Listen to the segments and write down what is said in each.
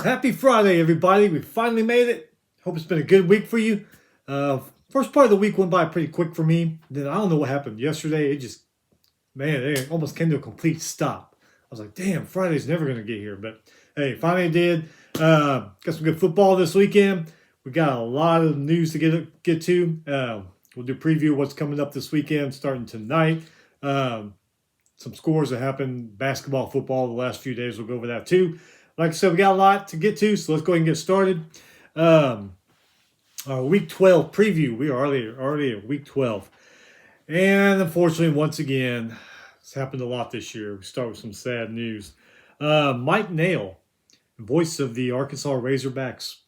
Happy Friday, everybody. We finally made it. Hope it's been a good week for you. First part of the week went by pretty quick for me. Then I don't know what happened yesterday. It almost came to a complete stop. I was like, damn, Friday's never going to get here. But hey, finally did. Got some good football this weekend. We got a lot of news to get to. We'll do a preview of what's coming up this weekend starting tonight. Some scores that happened, basketball, football, the last few days. We'll go over that too. Like I said, we got a lot to get to, so let's go ahead and get started. Our Week 12 preview. We are already at Week 12. And unfortunately, once again, it's happened a lot this year. We start with some sad news. Mike Nail, voice of the Arkansas Razorbacks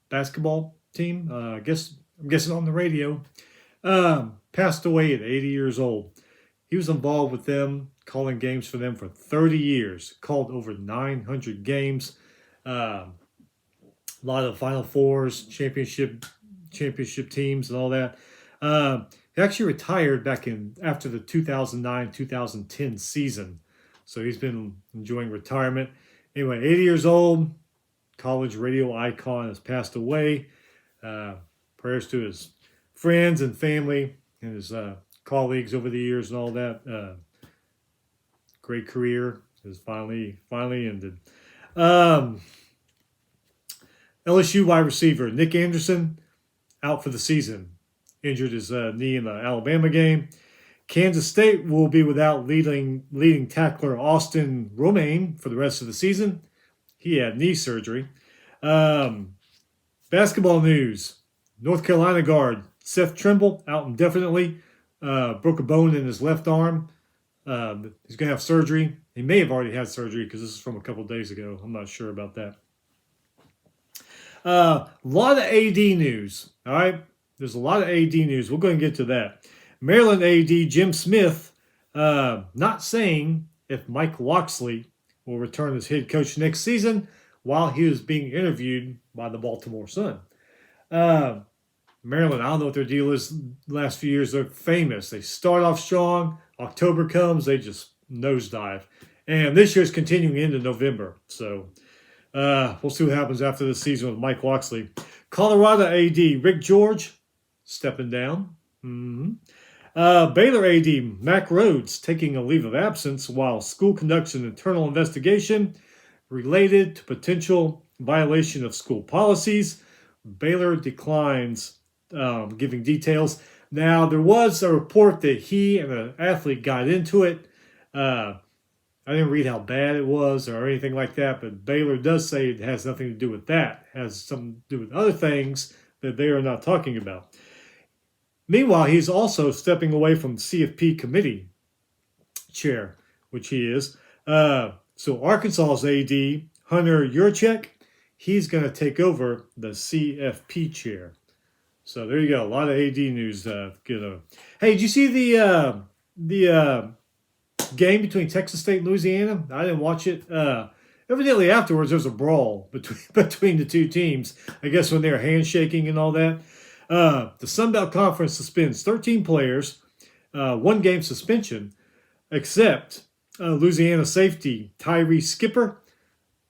basketball team, I'm guessing on the radio, passed away at 80 years old. He was involved with them, calling games for them for 30 years, called over 900 games, a lot of Final Fours, championship teams, and all that. He actually retired after the 2009-2010 season, so he's been enjoying retirement. Anyway, 80 years old, college radio icon, has passed away. Prayers to his friends and family and his colleagues over the years and all that. Great career is finally ended. LSU wide receiver Nick Anderson out for the season. Injured his knee in the Alabama game. Kansas State will be without leading tackler Austin Romaine for the rest of the season. He had knee surgery. Basketball news. North Carolina guard Seth Trimble out indefinitely. Broke a bone in his left arm. He's going to have surgery. He may have already had surgery because this is from a couple days ago. I'm not sure about that. A lot of AD news. All right. There's a lot of AD news. We're going to get to that. Maryland AD Jim Smith not saying if Mike Locksley will return as head coach next season while he was being interviewed by the Baltimore Sun. Maryland, I don't know what their deal is. The last few years, they're famous. They start off strong. October comes, they just nosedive. And this year's continuing into November. So we'll see what happens after this season with Mike Locksley. Colorado AD Rick George stepping down. Baylor AD Mack Rhodes taking a leave of absence while school conducts an internal investigation related to potential violation of school policies. Baylor declines giving details. Now, there was a report that he and an athlete got into it. I didn't read how bad it was or anything like that, but Baylor does say it has nothing to do with that. It has something to do with other things that they are not talking about. Meanwhile, he's also stepping away from CFP committee chair, which he is. So Arkansas's AD, Hunter Yurchek, he's going to take over the CFP chair. So there you go. A lot of AD news. Hey, did you see the game between Texas State and Louisiana? I didn't watch it. Evidently afterwards, there was a brawl between the two teams. I guess when they were handshaking and all that. The Sun Belt Conference suspends 13 players, 1 game suspension, except Louisiana safety Tyree Skipper.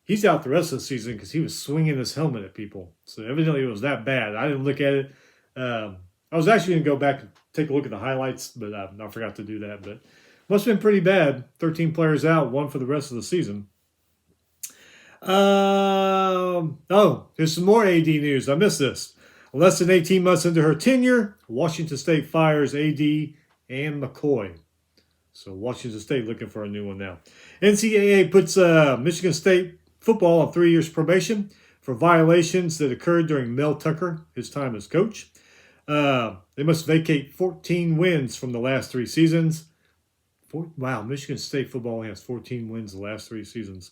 He's out the rest of the season because he was swinging his helmet at people. So evidently it was that bad. I didn't look at it. I was actually going to go back and take a look at the highlights, but I forgot to do that. But must have been pretty bad. 13 players out, 1 for the rest of the season. There's some more AD news. I missed this. Less than 18 months into her tenure, Washington State fires AD Ann McCoy. So Washington State looking for a new one now. NCAA puts Michigan State football on 3 years probation for violations that occurred during Mel Tucker, his time as coach. They must vacate 14 wins from the last 3 seasons. Wow, Michigan State football only has 14 wins the last 3 seasons.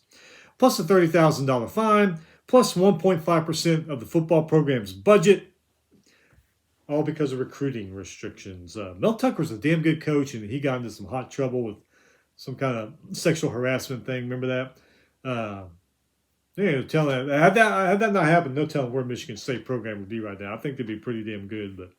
Plus a $30,000 fine, plus 1.5% of the football program's budget, all because of recruiting restrictions. Mel Tucker's a damn good coach, and he got into some hot trouble with some kind of sexual harassment thing. Remember that? Had that not happened, no telling where Michigan State program would be right now. I think they'd be pretty damn good, but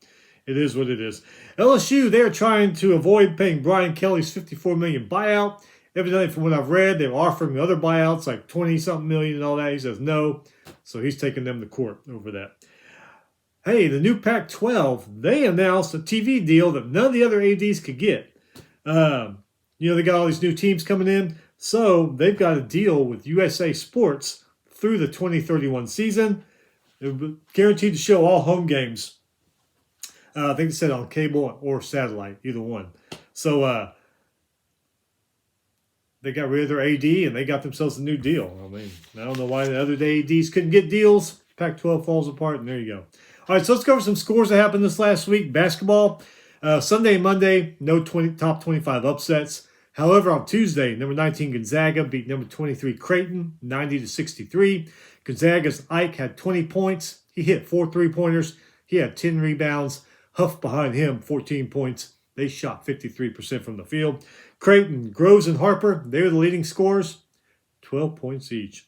it is what it is. LSU, they're trying to avoid paying Brian Kelly's $54 million buyout evidently from what I've read, they were offering other buyouts like 20-something million and all that. He says no. So he's taking them to court over that. Hey, the new Pac-12, they announced a TV deal that none of the other ADs could get. They got all these new teams coming in. So they've got a deal with USA Sports through the 2031 season. They're guaranteed to show all home games. I think they said on cable or satellite, either one. So they got rid of their AD and they got themselves a new deal. I mean, I don't know why the other ADs couldn't get deals. Pac-12 falls apart, and there you go. All right, so let's cover some scores that happened this last week. Basketball, Sunday and Monday, no top 25 upsets. However, on Tuesday, number 19 Gonzaga beat number 23 Creighton, 90-63. Gonzaga's Ike had 20 points. He hit 4 3-pointers. He had 10 rebounds. Huff behind him, 14 points. They shot 53% from the field. Creighton, Groves, and Harper, they're the leading scorers. 12 points each.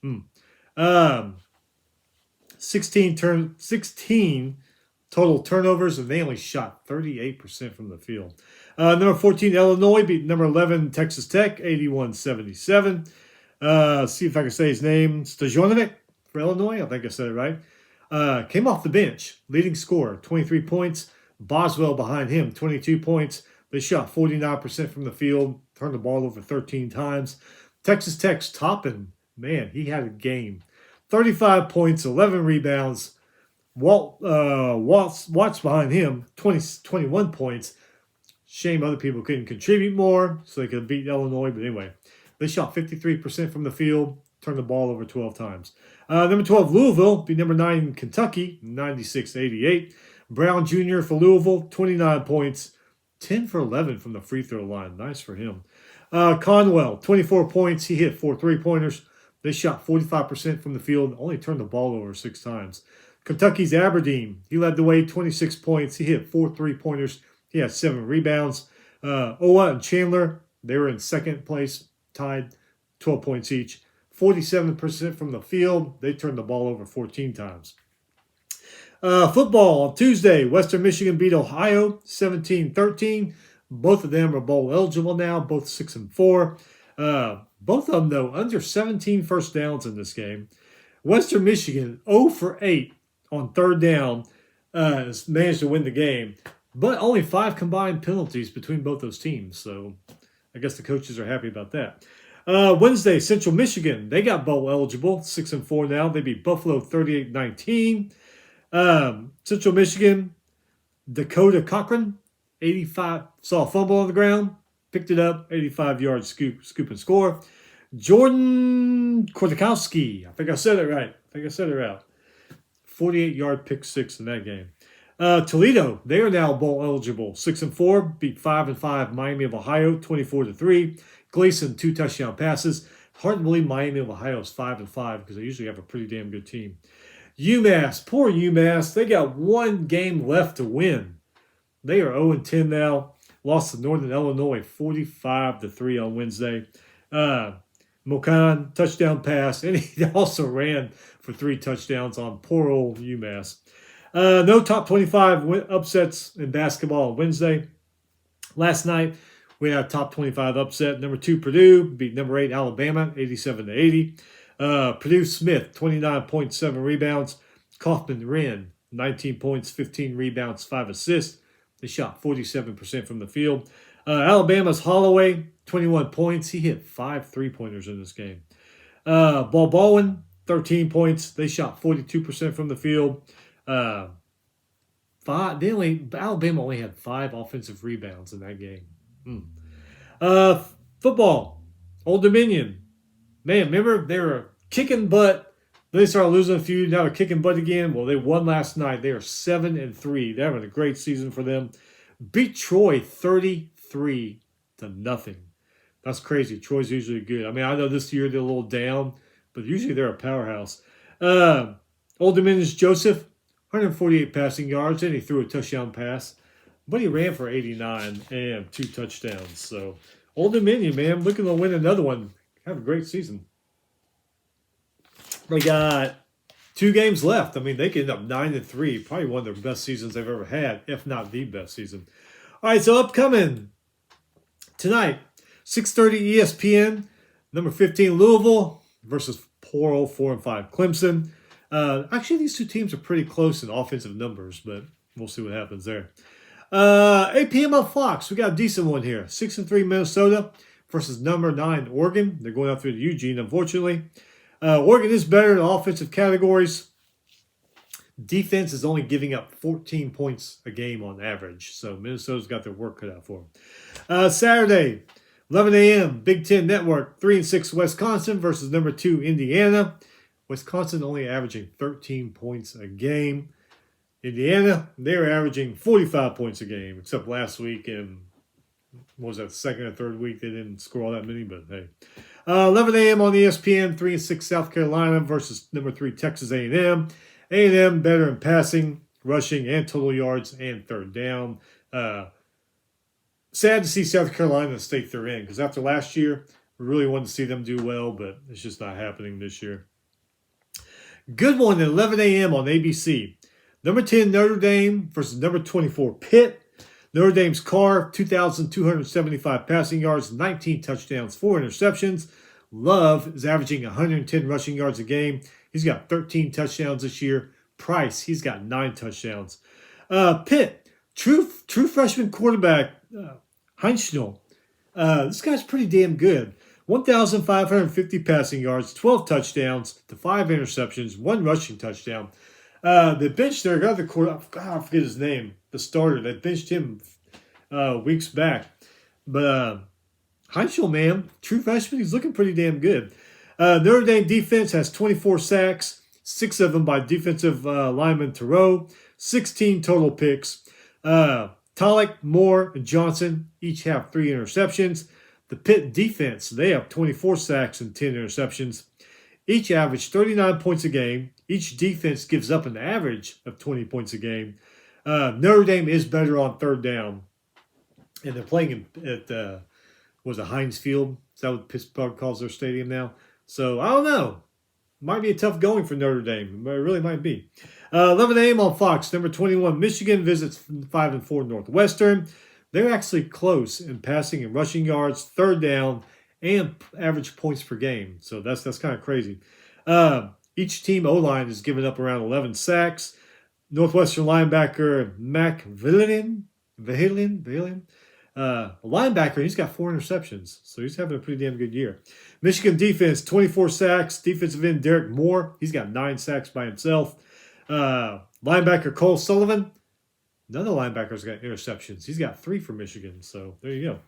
16 total turnovers, and they only shot 38% from the field. Number 14, Illinois beat number 11, Texas Tech, 81-77. See if I can say his name. Stojanovic for Illinois. I think I said it right. Came off the bench, leading scorer, 23 points. Boswell behind him, 22 points. They shot 49% from the field, turned the ball over 13 times. Texas Tech's Toppin, man, he had a game. 35 points, 11 rebounds. Watts behind him, 21 points. Shame other people couldn't contribute more so they could beat Illinois. But anyway, they shot 53% from the field, turned the ball over 12 times. Number 12, Louisville, beat number 9, Kentucky, 96-88. Brown Jr. for Louisville, 29 points, 10 for 11 from the free throw line. Nice for him. Conwell, 24 points. He hit 4 3-pointers. They shot 45% from the field, only turned the ball over 6 times. Kentucky's Aberdeen, he led the way, 26 points. He hit 4 3-pointers. He had 7 rebounds. Owa and Chandler, they were in second place, tied, 12 points each. 47% from the field. They turned the ball over 14 times. Football on Tuesday, Western Michigan beat Ohio 17-13. Both of them are bowl eligible now, both 6-4. Both of them, though, under 17 first downs in this game. Western Michigan, 0 for 8 on third down, managed to win the game. But only 5 combined penalties between both those teams. So I guess the coaches are happy about that. Wednesday, Central Michigan, they got bowl eligible, 6-4 now. They beat Buffalo 38-19. Central Michigan, Dakota Cochran, 85, saw a fumble on the ground, picked it up, 85-yard scoop and score. Jordan Kwiatkowski, I think I said it right. 48-yard pick 6 in that game. Toledo, they are now bowl eligible, 6-4, beat 5-5 Miami of Ohio, 24-3. Gleason, 2 touchdown passes. Hard to believe Miami of Ohio is 5-5 because they usually have a pretty damn good team. UMass, poor UMass, they got 1 game left to win. They are 0-10 now. Lost to Northern Illinois 45-3 on Wednesday. Mokan, touchdown pass, and he also ran for 3 touchdowns on poor old UMass. No top 25 upsets in basketball on Wednesday. Last night, we had a top 25 upset. Number 2, Purdue beat number 8, Alabama, 87-80. Purdue Smith, 29.7 rebounds. Kaufman Wren, 19 points, 15 rebounds, 5 assists. They shot 47% from the field. Alabama's Holloway, 21 points. He hit 5 3-pointers in this game. Baldwin, 13 points. They shot 42% from the field. Alabama only had 5 offensive rebounds in that game. Football, Old Dominion. Man, remember they were kicking butt. Then they started losing a few. Now they're kicking butt again. Well, they won last night. They are 7-3. They're having a great season for them. Beat Troy 33-0. That's crazy. Troy's usually good. I mean, I know this year they're a little down, but usually they're a powerhouse. Old Dominion's Joseph, 148 passing yards, and he threw a touchdown pass. But he ran for 89 and 2 touchdowns. So, Old Dominion, man, looking to win another one. Have a great season. They got 2 games left. I mean, they could end up 9-3. Probably one of their best seasons they've ever had, if not the best season. All right, so upcoming tonight, 6:30 ESPN, number 15 Louisville versus poor old 4-5 Clemson. Actually, these two teams are pretty close in offensive numbers, but we'll see what happens there. 8 p.m. on Fox. We got a decent one here. 6-3 Minnesota versus number 9 Oregon. They're going out through Eugene, unfortunately. Oregon is better in offensive categories. Defense is only giving up 14 points a game on average. So Minnesota's got their work cut out for them. Saturday, 11 a.m. Big Ten Network. 3-6 Wisconsin versus number 2 Indiana. Wisconsin only averaging 13 points a game. Indiana, they're averaging 45 points a game, except last week and what was that, the second or third week they didn't score all that many, but hey. 11 a.m. on ESPN, 3-6 South Carolina versus number 3 Texas A&M. A&M better in passing, rushing, and total yards and third down. Sad to see South Carolina in the state they're in, because after last year, we really wanted to see them do well, but it's just not happening this year. Good one at 11 a.m. on ABC. Number 10, Notre Dame versus number 24, Pitt. Notre Dame's Carr, 2,275 passing yards, 19 touchdowns, 4 interceptions. Love is averaging 110 rushing yards a game. He's got 13 touchdowns this year. Price, he's got 9 touchdowns. Pitt, true freshman quarterback, Heinschel. This guy's pretty damn good. 1,550 passing yards, 12 touchdowns to 5 interceptions, 1 rushing touchdown. They benched their other quarterback. I forget his name. The starter. They benched him weeks back. But Heinschel, man, true freshman, he's looking pretty damn good. Notre Dame defense has 24 sacks, 6 of them by defensive lineman Thoreau, 16 total picks. Tulloch, Moore, and Johnson each have 3 interceptions. The Pitt defense, they have 24 sacks and 10 interceptions. Each average 39 points a game. Each defense gives up an average of 20 points a game. Notre Dame is better on third down. And they're playing at Heinz Field? Is that what Pittsburgh calls their stadium now? So, I don't know. Might be a tough going for Notre Dame. It really might be. 11 a.m. on Fox. Number 21, Michigan visits 5-4 Northwestern. They're actually close in passing and rushing yards, third down, and average points per game. So that's kind of crazy. Each team O-line has given up around 11 sacks. Northwestern linebacker Mac Villen, a linebacker, he's got 4 interceptions. So he's having a pretty damn good year. Michigan defense, 24 sacks. Defensive end Derek Moore, he's got 9 sacks by himself. Linebacker Cole Sullivan, another linebacker's got interceptions. He's got 3 for Michigan. So there you go.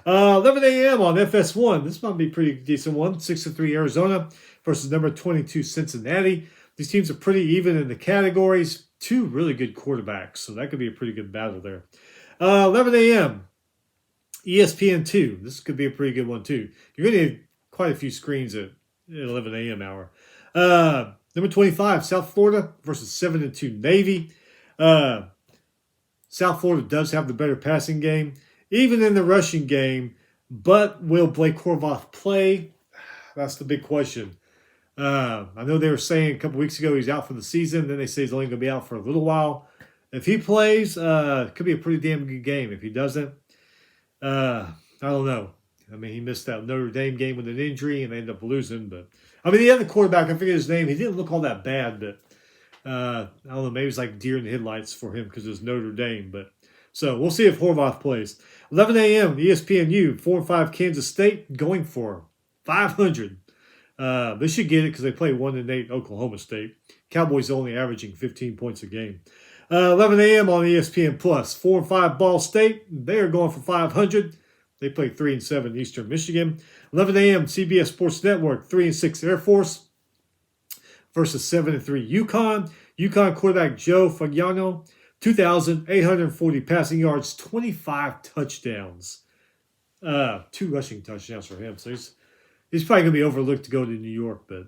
11 a.m. on FS1. This might be a pretty decent one. 6-3 Arizona versus number 22 Cincinnati. These teams are pretty even in the categories. 2 really good quarterbacks. So that could be a pretty good battle there. 11 a.m. ESPN2. This could be a pretty good one too. You're going to need quite a few screens at 11 a.m. hour. Number 25, South Florida versus 7-2 Navy. South Florida does have the better passing game, even in the rushing game. But will Blake Horvath play? That's the big question. I know they were saying a couple weeks ago he's out for the season. Then they say he's only going to be out for a little while. If he plays, it could be a pretty damn good game. If he doesn't, I don't know. I mean, he missed that Notre Dame game with an injury, and they ended up losing. But I mean, the other quarterback, I forget his name. He didn't look all that bad, but I don't know. Maybe it's like deer in the headlights for him because it's Notre Dame. But so we'll see if Horvath plays. 11 a.m. ESPNU 4-5 Kansas State going for 500. They should get it because they play 1-8 Oklahoma State. Cowboys only averaging 15 points a game. 11 a.m. on ESPN Plus. 4-5 Ball State. They are going for 500. They play 3-7 Eastern Michigan. 11 a.m. CBS Sports Network. 3-6 Air Force versus 7-3 UConn. UConn quarterback Joe Fagiano, 2,840 passing yards, 25 touchdowns. 2 rushing touchdowns for him. So he's probably going to be overlooked to go to New York, but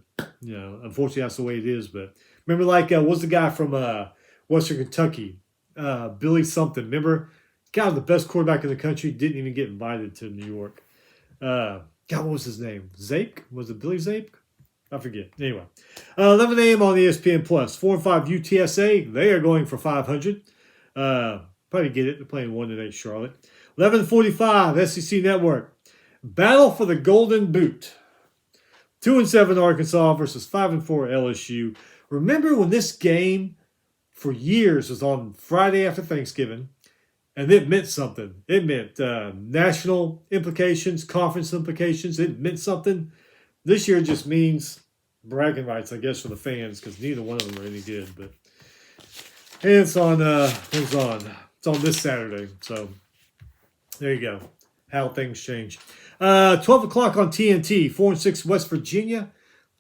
unfortunately that's the way it is. But remember, what's the guy from Western Kentucky, Billy something? Remember, guy was the best quarterback in the country, didn't even get invited to New York. What was his name? Zape? Was it Billy Zape? I forget. Anyway, 11 a.m. on ESPN Plus. 4-5 UTSA. They are going for 500. Probably get it. They're playing 1-8 Charlotte. 11:45 SEC Network. Battle for the Golden Boot. 2-7 Arkansas versus 5-4 LSU. Remember when this game for years was on Friday after Thanksgiving, and it meant something. It meant national implications, conference implications. It meant something. This year just means bragging rights, I guess, for the fans, because neither one of them are any good. But it's on. It's on this Saturday. So there you go. How things change. 12 o'clock on TNT. 4-6 West Virginia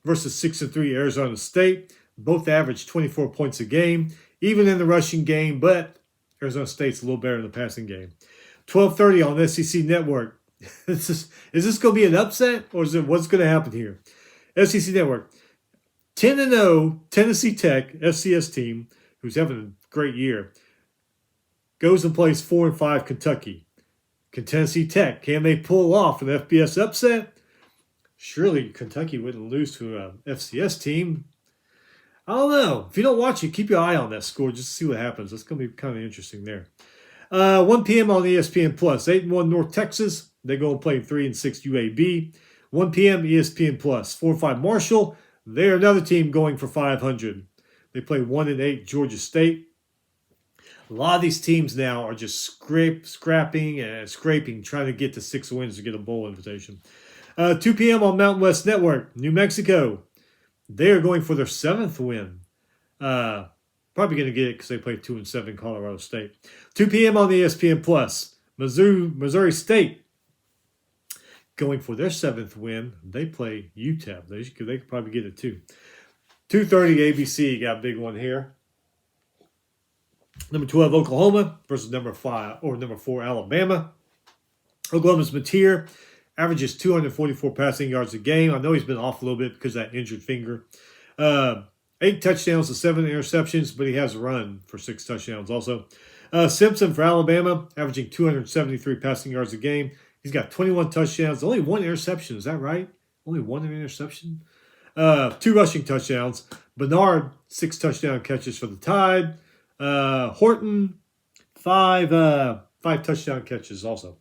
versus 6-3 Arizona State. Both average 24 points a game, even in the rushing game, but Arizona State's a little better in the passing game. 12:30 on SEC Network. Is this going to be an upset, or is it what's going to happen here? SEC Network. 10-0 Tennessee Tech FCS team, who's having a great year, goes and plays 4-5 Kentucky. Can Tennessee Tech, can they pull off an FBS upset? Surely Kentucky wouldn't lose to an FCS team. I don't know. If you don't watch it, keep your eye on that score just to see what happens. That's going to be kind of interesting there. 1 p.m. on ESPN+. 8-1 North Texas. They go and play 3-6 UAB. 1 p.m. ESPN+. 4-5 Marshall. They're another team going for 500. They play 1-8 Georgia State. A lot of these teams now are just scraping, trying to get to 6 wins to get a bowl invitation. 2 p.m. on Mountain West Network. New Mexico. They are going for their 7th win. Probably going to get it because they play 2-7 Colorado State. 2 p.m. on the ESPN+. Missouri State going for their 7th win. They play UTEP. They could probably get it too. 2:30 ABC got a big one here. Number 12 Oklahoma versus number 4 Alabama. Oklahoma's Mateer averages 244 passing yards a game. I know he's been off a little bit because of that injured finger. 8 touchdowns to 7 interceptions, but he has run for 6 touchdowns also. Simpson for Alabama, averaging 273 passing yards a game. He's got 21 touchdowns, only 1 interception. Is that right? Only 1 interception? 2 rushing touchdowns. Bernard, 6 touchdown catches for the Tide. Horton, 5 touchdown catches also.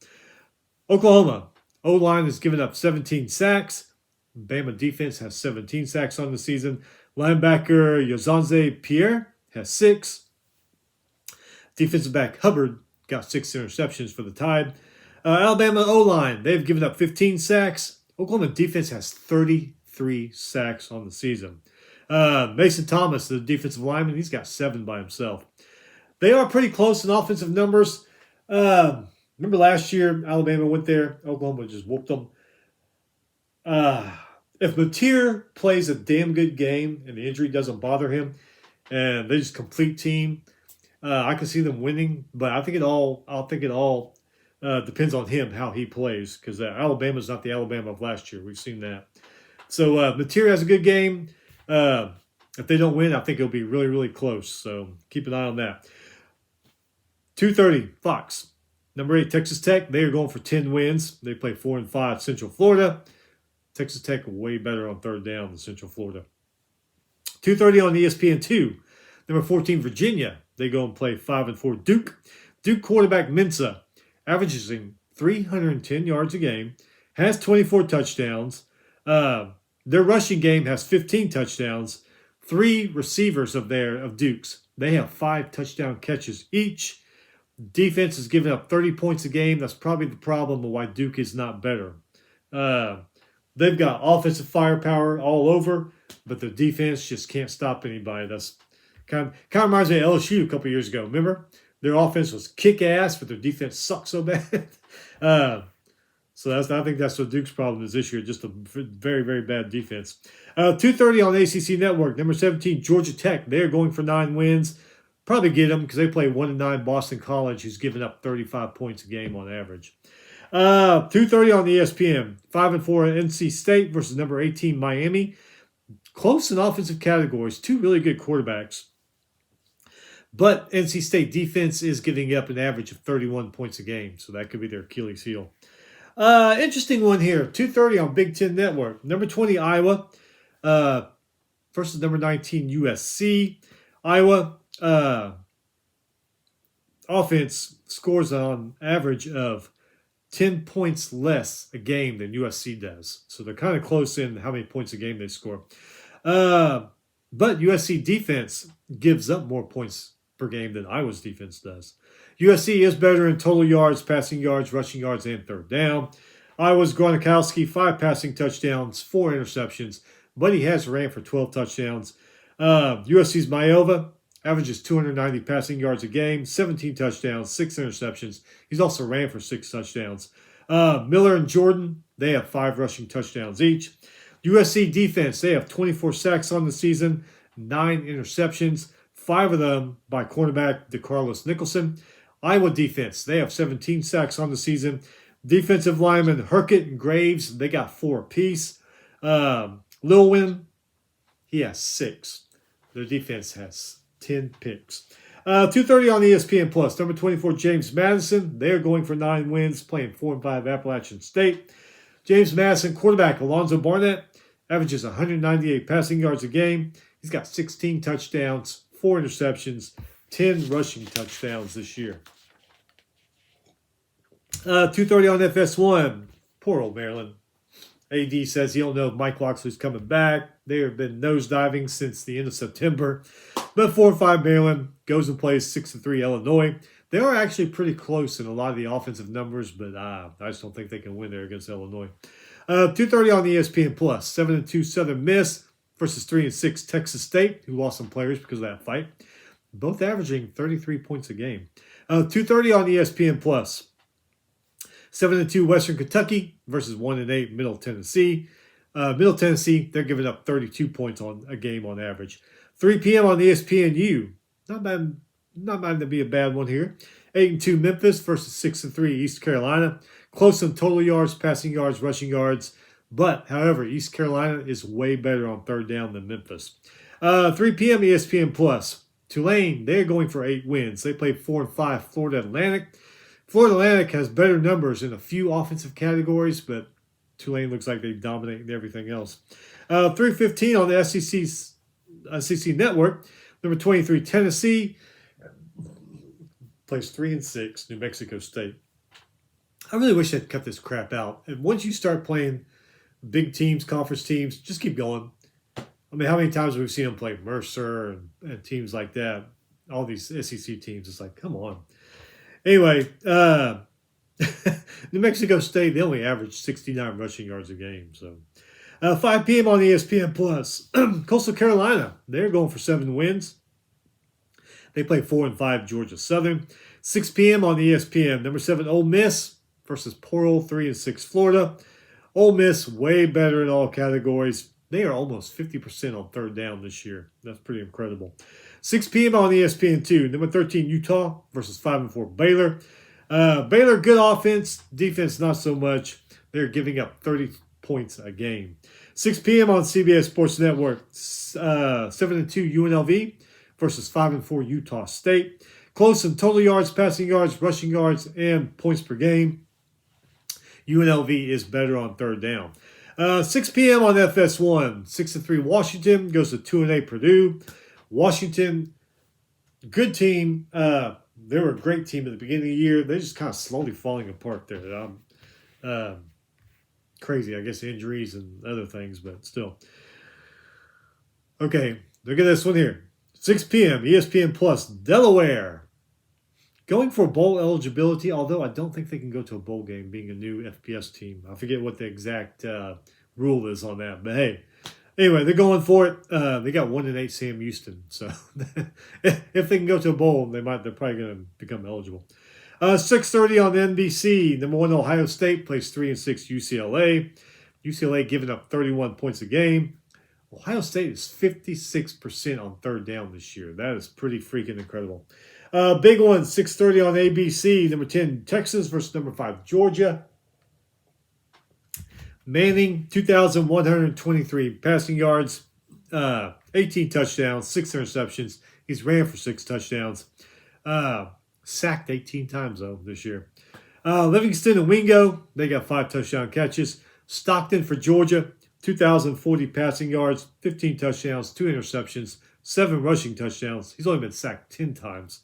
Oklahoma, O-line has given up 17 sacks. Bama defense has 17 sacks on the season. Linebacker Yozanze Pierre has 6. Defensive back Hubbard got 6 interceptions for the Tide. Alabama O-line, they've given up 15 sacks. Oklahoma defense has 33 sacks on the season. Mason Thomas, the defensive lineman, he's got 7 by himself. They are pretty close in offensive numbers. Remember last year, Alabama went there. Oklahoma just whooped them. If Mateer plays a damn good game and the injury doesn't bother him, and they just complete team, I can see them winning. But I think it all depends on him, how he plays, because Alabama's not the Alabama of last year. We've seen that. So Mateer has a good game. If they don't win, I think it'll be really, really close. So keep an eye on that. 2:30 Fox. Number 8 Texas Tech. They are going for 10 wins. They play 4-5 Central Florida. Texas Tech way better on 3rd down than Central Florida. 2:30 on ESPN2. Number 14 Virginia. They go and play 5-4 Duke. Duke quarterback Mensa averages 310 yards a game, has 24 touchdowns. Their rushing game has 15 touchdowns. 3 receivers of Duke's, they have 5 touchdown catches each. Defense is giving up 30 points a game. That's probably the problem of why Duke is not better. They've got offensive firepower all over, but the defense just can't stop anybody. That's kind of reminds me of LSU a couple years ago. Remember? Their offense was kick-ass, but their defense sucked so bad. So I think that's what Duke's problem is this year, just a very, very bad defense. 2:30 on ACC Network. Number 17, Georgia Tech. They're going for 9 wins. Probably get them because they play 1-9 Boston College, who's giving up 35 points a game on average. 2:30 on ESPN. 5-4 NC State versus number 18 Miami. Close in offensive categories. 2 really good quarterbacks. But NC State defense is giving up an average of 31 points a game, so that could be their Achilles heel. Interesting one here. 2:30 on Big Ten Network. Number 20 Iowa versus number 19 USC. Iowa offense scores on average of 10 points less a game than USC does. So they're kind of close in how many points a game they score. But USC defense gives up more points per game than Iowa's defense does. USC is better in total yards, passing yards, rushing yards, and third down. Iowa's Gronkowski, 5 passing touchdowns, 4 interceptions, but he has ran for 12 touchdowns. USC's Maiova averages 290 passing yards a game, 17 touchdowns, 6 interceptions. He's also ran for 6 touchdowns. Miller and Jordan, they have 5 rushing touchdowns each. USC defense, they have 24 sacks on the season, 9 interceptions, 5 of them by cornerback DeCarlos Nicholson. Iowa defense, they have 17 sacks on the season. Defensive linemen Herkett and Graves, they got 4 apiece. Lilwin, he has 6. Their defense has 10 picks. 2:30 on ESPN Plus. Number 24, James Madison. They're going for 9 wins, playing 4-5 Appalachian State. James Madison, quarterback Alonzo Barnett, averages 198 passing yards a game. He's got 16 touchdowns, 4 interceptions, 10 rushing touchdowns this year. 2:30 on FS1. Poor old Maryland. AD says he don't know if Mike Loxley's coming back. They have been nosediving since the end of September. But 4-5 Maryland goes and plays 6-3 Illinois. They are actually pretty close in a lot of the offensive numbers, but I just don't think they can win there against Illinois. 2:30 on the ESPN Plus. 7-2 Southern Miss versus 3-6 Texas State, who lost some players because of that fight. Both averaging 33 points a game. 2:30 on ESPN Plus. 7-2 Western Kentucky versus 1-8 Middle Tennessee. Middle Tennessee, they're giving up 32 points on a game on average. 3 p.m. on ESPNU. Not bad to be a bad one here. 8-2 Memphis versus 6-3 East Carolina. Close in total yards, passing yards, rushing yards. But, however, East Carolina is way better on third down than Memphis. 3 p.m. ESPN Plus. Tulane, they're going for 8 wins. They played 4-5 Florida Atlantic. Florida Atlantic has better numbers in a few offensive categories, but Tulane looks like they dominate in everything else. 3:15 on the SEC Network. Number 23, Tennessee, plays 3-6 New Mexico State. I really wish they'd cut this crap out. And once you start playing big teams, conference teams, just keep going. I mean, how many times have we seen them play Mercer and teams like that? All these SEC teams, it's like, come on. Anyway, New Mexico State, they only average 69 rushing yards a game. So, 5 p.m. on ESPN Plus. Coastal Carolina, they're going for 7 wins. They play 4-5 Georgia Southern. 6 p.m. on ESPN. Number 7, Ole Miss versus poor old 3-6 Florida. Ole Miss way better in all categories. They are almost 50% on third down this year. That's pretty incredible. 6 p.m. on ESPN2. Number 13, Utah versus 5-4 Baylor. Baylor, good offense. Defense, not so much. They're giving up 30 points a game. 6 p.m. on CBS Sports Network. 7-2 UNLV versus 5-4 Utah State. Close in total yards, passing yards, rushing yards, and points per game. UNLV is better on third down. 6 p.m. on FS1. 6-3 Washington goes to 2-8 Purdue. Washington, good team. They were a great team at the beginning of the year. They're just kind of slowly falling apart there. Crazy, I guess, injuries and other things, but still. Okay, look at this one here. 6 p.m. ESPN Plus, Delaware. Going for bowl eligibility, although I don't think they can go to a bowl game being a new FBS team. I forget what the exact rule is on that, but hey. Anyway, they're going for it. They got 1-8 Sam Houston. So if they can go to a bowl, they're probably going to become eligible. 6:30 on NBC. Number 1, Ohio State plays 3-6 UCLA. UCLA giving up 31 points a game. Ohio State is 56% on third down this year. That is pretty freaking incredible. Big one, 6:30 on ABC. Number 10, Texas versus number 5, Georgia. Manning, 2,123 passing yards, 18 touchdowns, 6 interceptions. He's ran for 6 touchdowns. Sacked 18 times, though, this year. Livingston and Wingo, they got 5 touchdown catches. Stockton for Georgia, 2,040 passing yards, 15 touchdowns, 2 interceptions, 7 rushing touchdowns. He's only been sacked 10 times.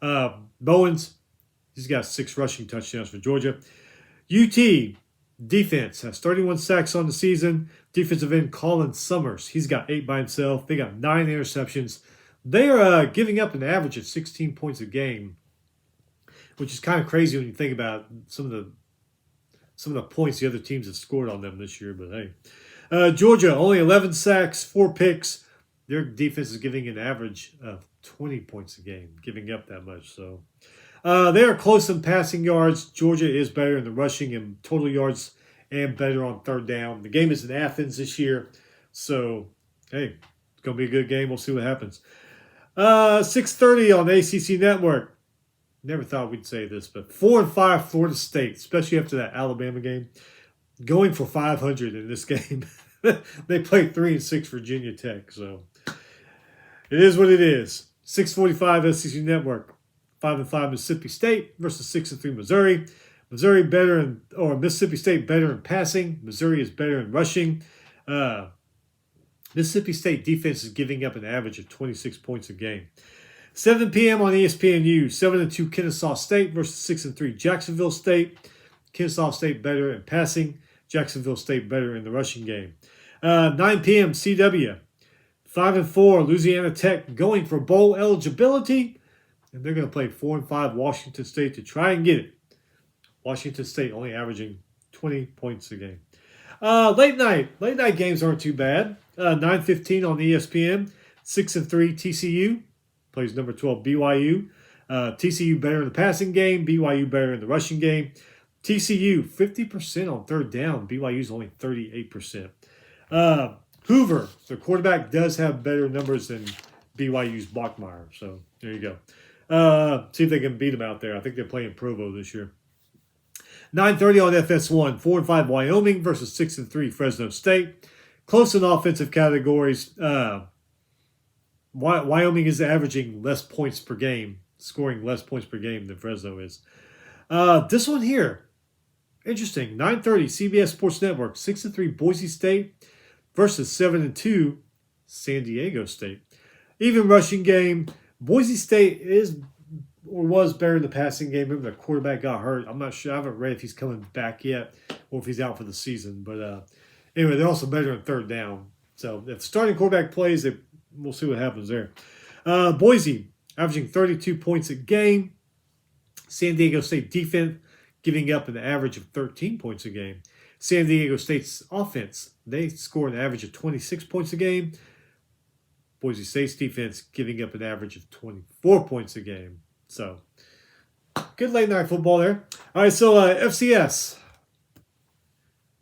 Bowens, he's got 6 rushing touchdowns for Georgia. UT defense has 31 sacks on the season. Defensive end Colin Summers, he's got 8 by himself. They got 9 interceptions. They are giving up an average of 16 points a game, which is kind of crazy when you think about some of the points the other teams have scored on them this year. But hey, Georgia only 11 sacks, 4 picks. Their defense is giving an average of 20 points a game, giving up that much. So they are close in passing yards. Georgia is better in the rushing and total yards and better on third down. The game is in Athens this year. So, hey, it's going to be a good game. We'll see what happens. 6:30 on the ACC Network. Never thought we'd say this, but 4-5 Florida State, especially after that Alabama game, going for 500 in this game. They played 3-6 Virginia Tech, so it is what it is. 6:45 SEC Network. 5-5 Mississippi State versus 6-3 Missouri. Mississippi State better in passing. Missouri is better in rushing. Mississippi State defense is giving up an average of 26 points a game. 7 p.m. on ESPNU. 7-2 Kennesaw State versus 6-3 Jacksonville State. Kennesaw State better in passing. Jacksonville State better in the rushing game. 9 p.m. CW. 5-4 Louisiana Tech going for bowl eligibility. And they're going to play 4-5 Washington State to try and get it. Washington State only averaging 20 points a game. Late night games aren't too bad. 9:15 on ESPN. 6-3 TCU plays number 12 BYU. TCU better in the passing game. BYU better in the rushing game. TCU 50% on third down. BYU's only 38%. Hoover, their quarterback, does have better numbers than BYU's Bachmeier. So there you go. See if they can beat them out there. I think they're playing Provo this year. 9:30 on FS1. 4-5 Wyoming versus 6-3 Fresno State. Close in offensive categories. Wyoming is averaging less points per game, scoring less points per game than Fresno is. This one here, interesting. 9:30 CBS Sports Network. 6-3 Boise State versus 7-2 San Diego State. Even rushing game. Boise State was better in the passing game. Remember, the quarterback got hurt. I'm not sure. I haven't read if he's coming back yet or if he's out for the season. But anyway, they're also better in third down. So if starting quarterback plays, we'll see what happens there. Boise averaging 32 points a game. San Diego State defense giving up an average of 13 points a game. San Diego State's offense, they score an average of 26 points a game. Boise State's defense giving up an average of 24 points a game. So, good late night football there. All right, so FCS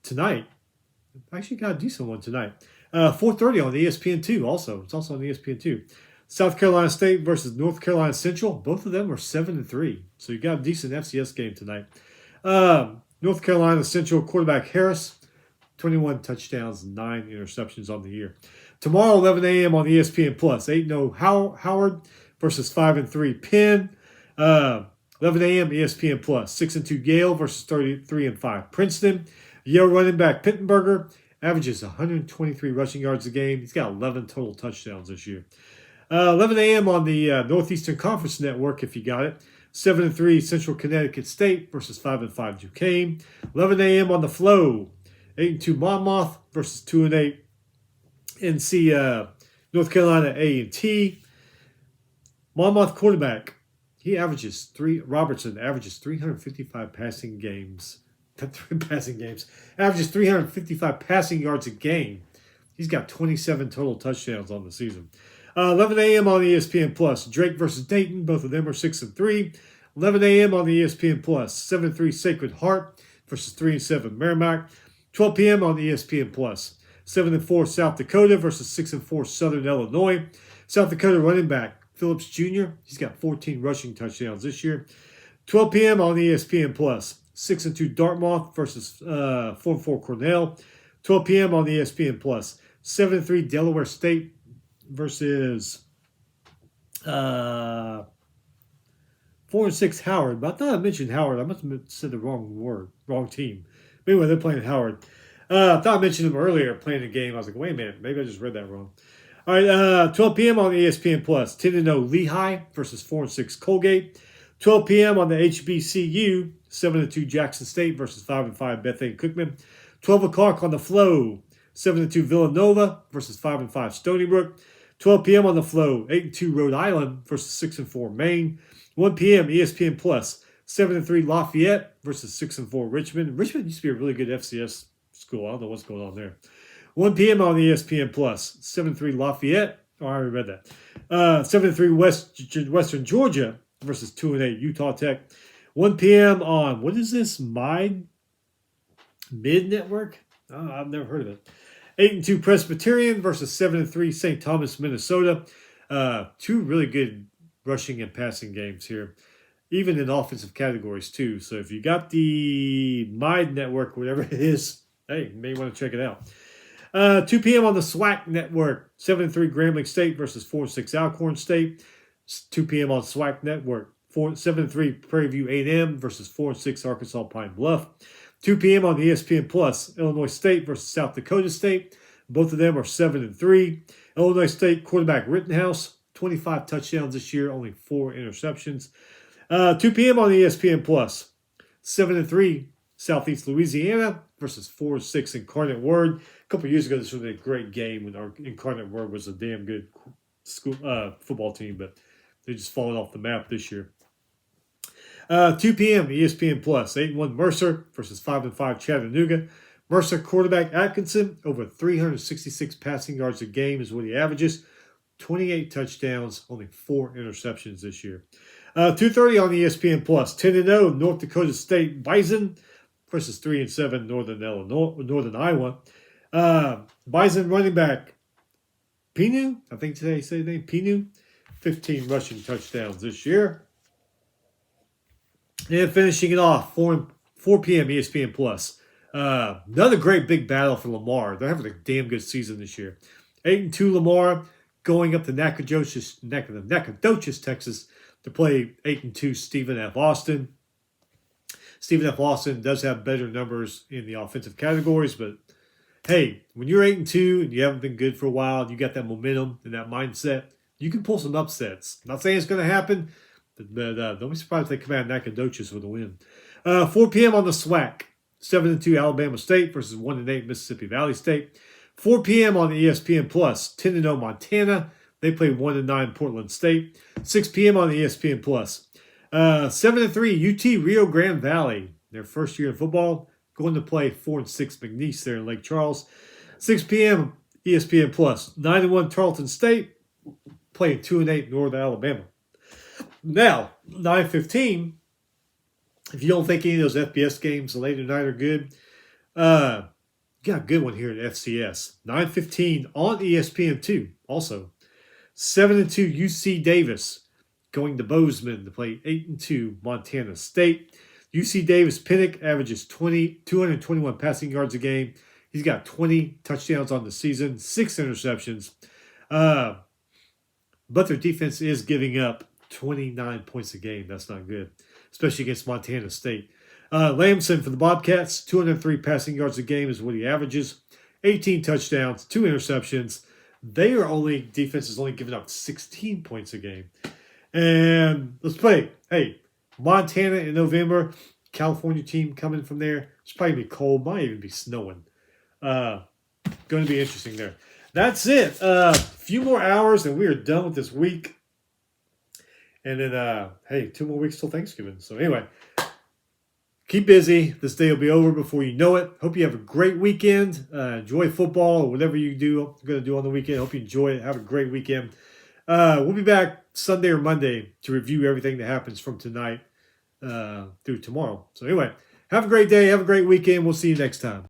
tonight. Actually got a decent one tonight. 4:30 on ESPN2 also. It's also on ESPN2. South Carolina State versus North Carolina Central. Both of them are 7-3. So you got a decent FCS game tonight. North Carolina Central quarterback Harris, 21 touchdowns, 9 interceptions on the year. Tomorrow, 11 a.m. on ESPN+. 8-0 Howard versus 5-3 Penn. 11 a.m. ESPN+. 6-2 Yale versus 3-5 Princeton. Yale running back Pittenberger averages 123 rushing yards a game. He's got 11 total touchdowns this year. 11 a.m. on the Northeastern Conference Network, if you got it. 7-3 Central Connecticut State versus 5-5 Duquesne. 11 a.m. on the Flow. 8-2 Monmouth versus 2-8 NC North Carolina A&T. Monmouth quarterback, Robertson averages 355 passing games. Averages 355 passing yards a game. He's got 27 total touchdowns on the season. 11 a.m. on ESPN+. Drake versus Dayton. Both of them are 6-3. 11 a.m. on the ESPN+. 7-3 Sacred Heart versus 3-7 Merrimack. 12 p.m. on ESPN+. 7-4 South Dakota versus 6-4 Southern Illinois. South Dakota running back Phillips Jr. He's got 14 rushing touchdowns this year. 12 p.m. on ESPN+. 6-2 Dartmouth versus 4-4 Cornell. 12 p.m. on ESPN+. 7-3 Delaware State versus 4-6 Howard. But I thought I mentioned Howard. I must have said the wrong team. But anyway, they're playing Howard. I thought I mentioned them earlier playing the game. I was like, wait a minute, maybe I just read that wrong. All right, 12 p.m. on ESPN+. 10-0 Lehigh versus 4-6 Colgate. 12 p.m. on the HBCU, 7-2 Jackson State versus 5-5 Bethune-Cookman. 12 o'clock on the Flow, 7-2 Villanova versus 5-5 Stony Brook. 12 p.m. on the Flow, 8-2 Rhode Island versus 6-4 Maine. 1 p.m. ESPN Plus, 7-3 Lafayette versus 6-4 Richmond. Richmond used to be a really good FCS school. I don't know what's going on there. 1 p.m. on ESPN Plus, 7-3 Lafayette. Oh, I already read that. 7-3 Western Georgia versus 2-8 Utah Tech. 1 p.m. on, what is this, Mid Network? Oh, I've never heard of it. 8-2 Presbyterian versus 7-3 St. Thomas, Minnesota. Two really good rushing and passing games here, even in offensive categories too. So if you got the Mid Network, whatever it is, hey, you may want to check it out. 2 p.m. on the SWAC Network, 7-3 Grambling State versus 4-6 Alcorn State. 2 p.m. on SWAC Network, 7-3 Prairie View A&M versus 4-6 Arkansas Pine Bluff. 2 p.m. on ESPN Plus, Illinois State versus South Dakota State. Both of them are 7-3. Illinois State quarterback Rittenhouse, 25 touchdowns this year, only 4 interceptions. 2 p.m. on ESPN Plus, 7-3 Southeast Louisiana versus 4-6 Incarnate Word. A couple of years ago, this was a great game when our Incarnate Word was a damn good school football team, but they just fallen off the map this year. 2 p.m. ESPN Plus, 8-1 Mercer versus 5-5 Chattanooga. Mercer quarterback Atkinson, over 366 passing yards a game is what he averages. 28 touchdowns, only 4 interceptions this year. 2:30 on ESPN Plus, 10-0 North Dakota State Bison versus 3-7 Northern Iowa. Bison running back Pinu, I think today say the name Pinu, 15 rushing touchdowns this year. And finishing it off, 4 p.m. ESPN Plus. Another great big battle for Lamar. They're having a damn good season this year. 8-2 Lamar going up to Nacogdoches, Texas to play 8-2 Stephen F. Austin. Stephen F. Austin does have better numbers in the offensive categories, but hey, when you're 8-2 and you haven't been good for a while, and you got that momentum and that mindset, you can pull some upsets. I'm not saying it's going to happen, but don't be surprised if they come out of Nacogdoches with a win. 4 p.m. on the SWAC, 7-2 Alabama State versus 1-8 Mississippi Valley State. 4 p.m. on the ESPN Plus, 10-0 Montana. They play 1-9 Portland State. 6 p.m. on the ESPN Plus. 7-3 UT Rio Grande Valley. Their first year in football, going to play 4-6 McNeese there in Lake Charles. 6 p.m. ESPN Plus. 9-1 Tarleton State, playing 2-8 North Alabama. Now, 9:15. If you don't think any of those FBS games late at night are good, you got a good one here at FCS. 9:15 on ESPN2 also. 7-2 UC Davis going to Bozeman to play 8-2 Montana State. UC Davis Pinnock averages 221 passing yards a game. He's got 20 touchdowns on the season, 6 interceptions. But their defense is giving up 29 points a game. That's not good, especially against Montana State. Lamson for the Bobcats, 203 passing yards a game is what he averages. 18 touchdowns, 2 interceptions. Defense is only giving up 16 points a game. And let's play. Hey, Montana in November, California team coming from there. It's probably going to be cold. Might even be snowing. Going to be interesting there. That's it. A few more hours and we are done with this week. And then, 2 more weeks till Thanksgiving. So anyway, keep busy. This day will be over before you know it. Hope you have a great weekend. Enjoy football or whatever you're going to do on the weekend. Hope you enjoy it. Have a great weekend. We'll be back Sunday or Monday to review everything that happens from tonight through tomorrow. So anyway, have a great day. Have a great weekend. We'll see you next time.